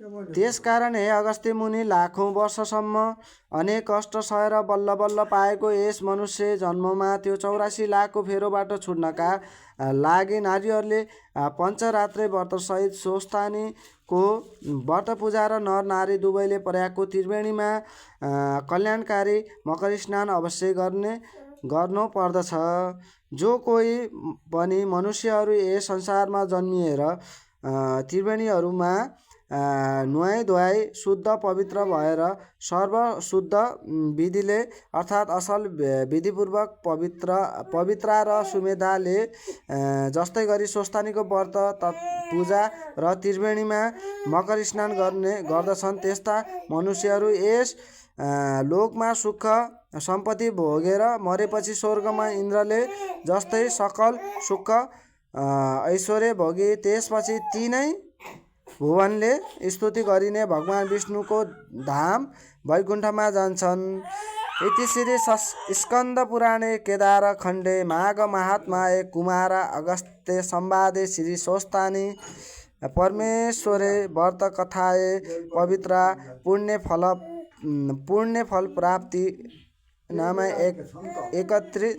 त्यसकारण हे अगस्त्य मुनि लाखौँ वर्षसम्म अनेक कष्ट सहेर बल्ल बल्ल पाएको यस मनुष्य जन्ममा त्यो 84 लाखको फेरोबाट छुट्नका लागि नारीहरूले पञ्चरात्रे व्रतसहित स्वस्थानीको व्रत पूजा र नर नारी दुवैले पर्याएको त्रिवेणीमा कल्याणकारी मकर स्नान अवश्य गर्नु पर्दछ। जो कोही पनि मनुष्यहरू यस संसारमा जन्मिएर त्रिवेणीहरूमा नुहाई धुवाई शुद्ध पवित्र भएर सर्वशुद्ध विधिले अर्थात् असल विधिपूर्वक पवित्रा र सुमेधाले जस्तै गरी स्वस्थानीको व्रत पूजा र त्रिवेणीमा मकर स्नान गर्दछन् त्यस्ता मनुष्यहरू यस लोकमा सुख सम्पत्ति भोगेर मरेपछि स्वर्गमा इन्द्रले जस्तै सकल सुख ऐश्वर्य भोगी त्यसपछि तीनै भुवनले स्तुति गरिने भगवान विष्णुको धाम वैकुण्ठमा जान्छन्। इति श्री स्कन्द पुराणे केदार खण्डे माघ महात्म्ये कुमार अगस्त्य संवादे श्री स्वस्थानी परमेश्वरे व्रत कथाये पवित्रा पुण्य फल प्राप्ति नाम एकत्रित